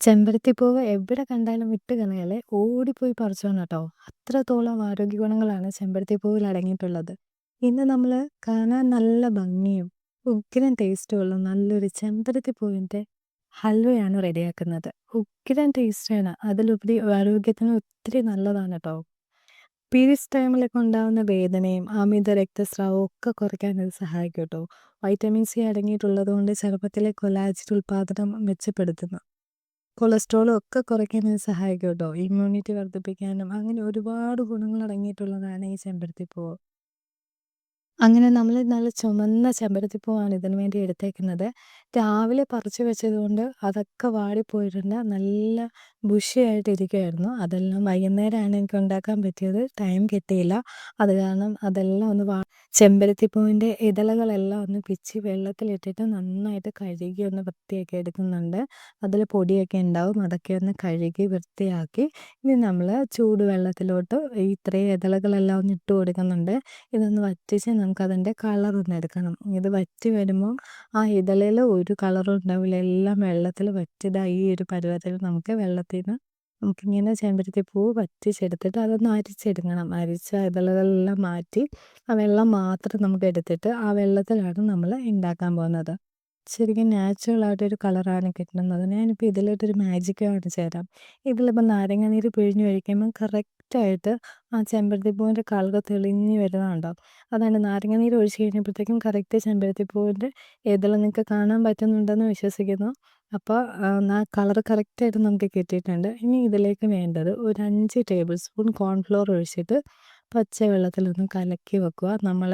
ചെമ്പരത്തിപ്പൂവ് എവിടെ കണ്ടാലും വിട്ട് കളയാതെ ഓടിപ്പോയി പറിച്ചോണം കേട്ടോ. അത്രത്തോളം ആരോഗ്യ ഗുണങ്ങളാണ് ചെമ്പരത്തിപ്പൂവിൽ അടങ്ങിയിട്ടുള്ളത്. ഇന്ന് നമ്മൾ കാണാൻ നല്ല ഭംഗിയും ഉഗ്രൻ ടേസ്റ്റുമുള്ള നല്ലൊരു ചെമ്പരത്തിപ്പൂവിൻ്റെ ഹൽവയാണ് റെഡിയാക്കുന്നത്. ഉഗ്രൻ ടേസ്റ്റാണ്, അതിലുപരി ആരോഗ്യത്തിന് ഒത്തിരി നല്ലതാണ് കേട്ടോ. പീരീഡ്സ് ടൈമിലൊക്കെ ഉണ്ടാകുന്ന വേദനയും അമിത രക്തസ്രാവവും ഒക്കെ കുറയ്ക്കാൻ ഇത് സഹായിക്കും കേട്ടോ. വൈറ്റമിൻ സി അടങ്ങിയിട്ടുള്ളത് കൊണ്ട് ചെറുപ്പത്തിലെ കൊലാജൻ ഉൽപ്പാദനം മെച്ചപ്പെടുത്തുന്നു. കൊളസ്ട്രോളും ഒക്കെ കുറയ്ക്കാൻ ഇത് സഹായിക്കും കേട്ടോ. ഇമ്മ്യൂണിറ്റി വർദ്ധിപ്പിക്കാനും അങ്ങനെ ഒരുപാട് ഗുണങ്ങൾ അടങ്ങിയിട്ടുള്ളതാണ് ഈ ചെമ്പരത്തിപ്പൂവ്. അങ്ങനെ നമ്മൾ നല്ല ചുമന്ന ചെമ്പരത്തിപ്പൂവാണ് ഇതിനു വേണ്ടി എടുത്തേക്കുന്നത്. രാവിലെ പറിച്ച് വെച്ചതുകൊണ്ട് അതൊക്കെ വാടിപ്പോയിട്ടുണ്ട്. നല്ല ബുഷിയായിട്ടിരിക്കുവായിരുന്നു. അതെല്ലാം വൈകുന്നേരമാണ് എനിക്ക് ഉണ്ടാക്കാൻ പറ്റിയത്. ടൈം കിട്ടിയില്ല. അത് കാരണം അതെല്ലാം ഒന്ന് ചെമ്പരത്തിപ്പൂവിൻ്റെ ഇതളുകളെല്ലാം ഒന്ന് പിച്ചി വെള്ളത്തിലിട്ടിട്ട് നന്നായിട്ട് കഴുകി ഒന്ന് വൃത്തിയാക്കി എടുക്കുന്നുണ്ട്. അതിൽ പൊടിയൊക്കെ ഉണ്ടാവും. അതൊക്കെ ഒന്ന് കഴുകി വൃത്തിയാക്കി ഇനി നമ്മൾ ചൂടുവെള്ളത്തിലോട്ട് ഇത്രയും ഇതളുകളെല്ലാം ഒന്ന് ഇട്ട് കൊടുക്കുന്നുണ്ട്. ഇതൊന്ന് വറ്റിച്ച് നമുക്കതിൻ്റെ കളറൊന്ന് എടുക്കണം. ഇത് വറ്റി വരുമ്പോൾ ആ ഇതളിൽ ഒരു കളറും ഉണ്ടാവില്ല. എല്ലാം വെള്ളത്തിൽ വറ്റിയതാ ഈ ഒരു പരുവത്തിൽ നമുക്കിങ്ങനെ ചെമ്പരത്തിപ്പൂ വറ്റിച്ചെടുത്തിട്ട് അതൊന്ന് അരിച്ചെടുക്കണം. അരിച്ച ഇതളുകളെല്ലാം മാറ്റി ആ വെള്ളം മാത്രം നമുക്ക് എടുത്തിട്ട് ആ വെള്ളത്തിലാണ് നമ്മൾ ഉണ്ടാക്കാൻ പോകുന്നത്. ശരിക്കും നാച്ചുറലായിട്ടൊരു കളറാണ് കിട്ടുന്നത്. ഞാനിപ്പോൾ ഇതിലോട്ടൊരു മാജിക്ക് കാണിച്ച് തരാം. ഇതിലിപ്പോൾ നാരങ്ങാനീര് പിഴിഞ്ഞ് ഒഴിക്കുമ്പോൾ കറക്റ്റായിട്ട് ആ ചെമ്പരത്തിപ്പൂവിൻ്റെ കളർ തെളിഞ്ഞ് വരുന്നുണ്ടാവും. അതാണ് നാരങ്ങാനീര് ഒഴിച്ച് കഴിഞ്ഞപ്പോഴത്തേക്കും കറക്റ്റ് ചെമ്പരത്തിപ്പൂവിൻ്റെ ഇതൾ നിങ്ങൾക്ക് കാണാൻ പറ്റുന്നുണ്ടെന്ന് വിശ്വസിക്കുന്നു. അപ്പോൾ ആ കളർ കറക്റ്റായിട്ട് നമുക്ക് കിട്ടിയിട്ടുണ്ട്. ഇനി ഇതിലേക്ക് വേണ്ടത് ഒരു 5 ടേബിൾ സ്പൂൺ കോൺഫ്ലോർ ഒഴിച്ചിട്ട് പച്ചവെള്ളത്തിലൊന്ന് കലക്കി വെക്കുക. നമ്മൾ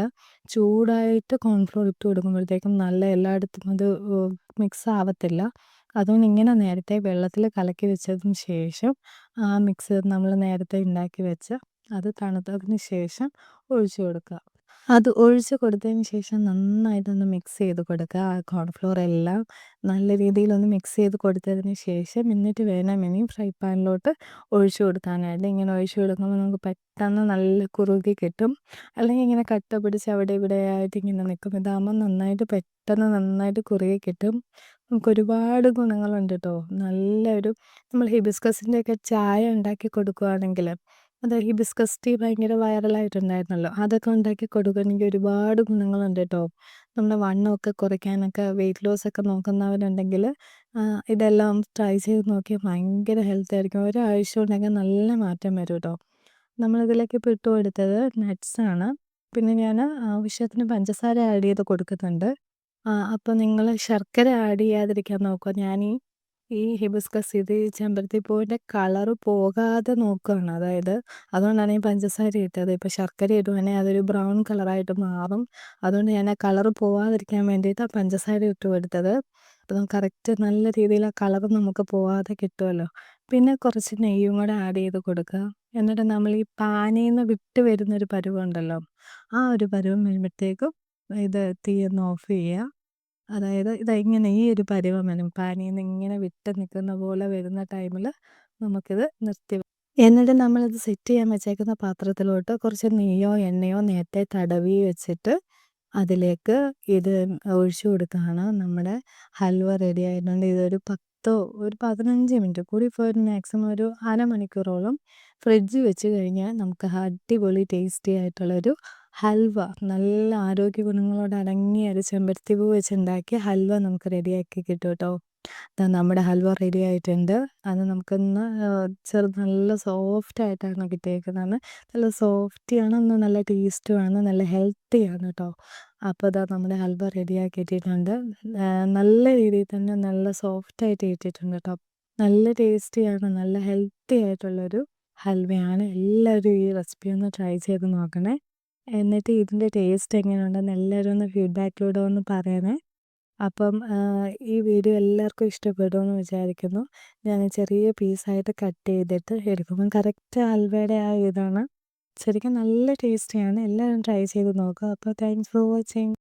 ചൂടായിട്ട് കോൺഫ്ലോർ ഇട്ട് കൊടുക്കുമ്പോഴത്തേക്കും നല്ല എല്ലായിടത്തും അത് മിക്സ് ആവത്തില്ല. അതുകൊണ്ട് ഇങ്ങനെ നേരത്തെ വെള്ളത്തിൽ കലക്കി വെച്ചതിന് ശേഷം ആ മിക്സ് നമ്മൾ നേരത്തെ ഉണ്ടാക്കി വെച്ച് അത് തണുത്തതിന് ശേഷം ഒഴിച്ചു കൊടുക്കുക. അത് ഒഴിച്ച് കൊടുത്തതിന് ശേഷം നന്നായിട്ടൊന്ന് മിക്സ് ചെയ്ത് കൊടുക്കുക. ആ കോൺഫ്ലോർ എല്ലാം നല്ല രീതിയിലൊന്ന് മിക്സ് ചെയ്ത് കൊടുത്തതിന് ശേഷം എന്നിട്ട് വേണം ഇനി ഫ്രൈ പാനിലോട്ട് ഒഴിച്ചു കൊടുക്കാനായിട്ട്. ഇങ്ങനെ ഒഴിച്ചു കൊടുക്കുമ്പോൾ നമുക്ക് പെട്ടെന്ന് നല്ല കുറുകി കിട്ടും. അല്ലെങ്കിൽ ഇങ്ങനെ കട്ട പിടിച്ച് അവിടെ ഇവിടെ ആയിട്ട് ഇങ്ങനെ നിൽക്കും. ഇതാകുമ്പോൾ നന്നായിട്ട് കുറുകി കിട്ടും. നമുക്കൊരുപാട് ഗുണങ്ങളുണ്ട് കേട്ടോ. നല്ലൊരു നമ്മൾ ഹിബിസ്കസിൻ്റെയൊക്കെ ചായ ഉണ്ടാക്കി കൊടുക്കുകയാണെങ്കിൽ അത് ഹിബിസ്കസ് ടീ ഭയങ്കര വൈറലായിട്ടുണ്ടായിരുന്നല്ലോ. അതൊക്കെ ഉണ്ടാക്കി കൊടുക്കുകയാണെങ്കിൽ ഒരുപാട് ഗുണങ്ങളുണ്ട് കേട്ടോ. നമ്മുടെ വണ്ണമൊക്കെ കുറയ്ക്കാനൊക്കെ വെയിറ്റ് ലോസൊക്കെ നോക്കുന്നവരുണ്ടെങ്കിൽ ഇതെല്ലാം ട്രൈ ചെയ്ത് നോക്കിയാൽ ഭയങ്കര ഹെൽത്തി ആയിരിക്കും. ഒരാഴ്ച കൊണ്ടൊക്കെ നല്ല മാറ്റം വരും കേട്ടോ. നമ്മളിതിലേക്ക് ഇപ്പോൾ ഇട്ട് കൊടുത്തത് നട്ട്സാണ്. പിന്നെ ഞാൻ ആവശ്യത്തിന് പഞ്ചസാര ആഡ് ചെയ്ത് കൊടുക്കുന്നുണ്ട്. അപ്പോൾ നിങ്ങൾ ശർക്കര ആഡ് ചെയ്യാതിരിക്കാൻ നോക്കുക. ഈ ഹിബിസ്കസ് ഇത് ചെമ്പരത്തിപ്പൂവിൻ്റെ കളറ് പോകാതെ നോക്കുകയാണ്. അതായത് അതുകൊണ്ടാണ് ഈ പഞ്ചസാര ഇട്ടത്. ഇപ്പോൾ ശർക്കര ഇടുവാണെങ്കിൽ അതൊരു ബ്രൗൺ കളറായിട്ട് മാറും. അതുകൊണ്ട് ഞാൻ ആ കളറ് പോവാതിരിക്കാൻ വേണ്ടിയിട്ട് ആ പഞ്ചസാര ഇട്ട് കൊടുത്തത്. അപ്പം കറക്റ്റ് നല്ല രീതിയിൽ ആ കളറ് നമുക്ക് പോവാതെ കിട്ടുമല്ലോ. പിന്നെ കുറച്ച് നെയ്യും കൂടെ ആഡ് ചെയ്ത് കൊടുക്കുക. എന്നിട്ട് നമ്മൾ ഈ പാനിൽ നിന്ന് വിട്ട് വരുന്നൊരു പരുവമുണ്ടല്ലോ, ആ ഒരു പരുവം വരുമ്പോഴത്തേക്കും ഇത് തീ ഒന്ന് ഓഫ് ചെയ്യുക. അതായത് ഇങ്ങനെ ഈ ഒരു പരുവം വരും. പാനിൽ നിന്ന് ഇങ്ങനെ വിട്ട് നിൽക്കുന്ന പോലെ വരുന്ന ടൈമിൽ നമുക്കിത് എന്നിട്ട് നമ്മളിത് സെറ്റ് ചെയ്യാൻ വെച്ചേക്കുന്ന പാത്രത്തിലോട്ട് കുറച്ച് നെയ്യോ എണ്ണയോ നേരത്തെ തടവി വെച്ചിട്ട് അതിലേക്ക് ഇത് ഒഴിച്ചു കൊടുക്കുകയാണ്. നമ്മുടെ ഹൽവ റെഡി ആയിട്ടുണ്ട്. ഒരു 15 മിനിറ്റ് കൂടിപ്പോയ മാക്സിമം ഒരു അരമണിക്കൂറോളം ഫ്രിഡ്ജ് വെച്ച് കഴിഞ്ഞാൽ നമുക്ക് അടിപൊളി ടേസ്റ്റി ആയിട്ടുള്ളൊരു ഹൽവ, നല്ല ആരോഗ്യ ഗുണങ്ങളോട് അടങ്ങിയ ഒരു ചെമ്പരത്തിപ്പൂ വെച്ചുണ്ടാക്കിയ ഹൽവ നമുക്ക് റെഡിയാക്കി കിട്ടും കേട്ടോ. നമ്മുടെ ഹൽവ റെഡി ആയിട്ടുണ്ട്. അത് നമുക്കൊന്ന് നല്ല സോഫ്റ്റ് ആയിട്ടാണ് കിട്ടിയേക്കുന്നത്. നല്ല സോഫ്റ്റിയാണ്, നല്ല ടേസ്റ്റുമാണ്, നല്ല ഹെൽത്തിയാണ് കേട്ടോ. അപ്പോൾ നമ്മുടെ ഹൽവ റെഡിയാക്കി ഇട്ടിട്ടുണ്ട്. നല്ല രീതിയിൽ തന്നെ നല്ല സോഫ്റ്റായിട്ട് ഇട്ടിട്ടുണ്ട് കേട്ടോ. നല്ല ടേസ്റ്റിയാണ്, നല്ല ഹെൽത്തി ആയിട്ടുള്ളൊരു ഹൽവയാണ്. എല്ലാവരും ഈ റെസിപ്പി ഒന്ന് ട്രൈ ചെയ്ത് നോക്കണേ. എന്നിട്ട് ഇതിൻ്റെ ടേസ്റ്റ് എങ്ങനെയുണ്ടെന്ന് എല്ലാവരും ഒന്ന് ഫീഡ്ബാക്കിലൂടെ ഒന്ന് പറയണേ. അപ്പം ഈ വീഡിയോ എല്ലാവർക്കും ഇഷ്ടപ്പെടുമെന്ന് വിചാരിക്കുന്നു. ഞാൻ ചെറിയ പീസായിട്ട് കട്ട് ചെയ്തിട്ട് എടുക്കുമ്പം കറക്റ്റ് ഹൽവയുടെ ആ ഇതാണ്. ശരിക്കും നല്ല ടേസ്റ്റിയാണ്. എല്ലാവരും ട്രൈ ചെയ്ത് നോക്കുക. അപ്പോൾ താങ്ക്സ് ഫോർ വാച്ചിങ്.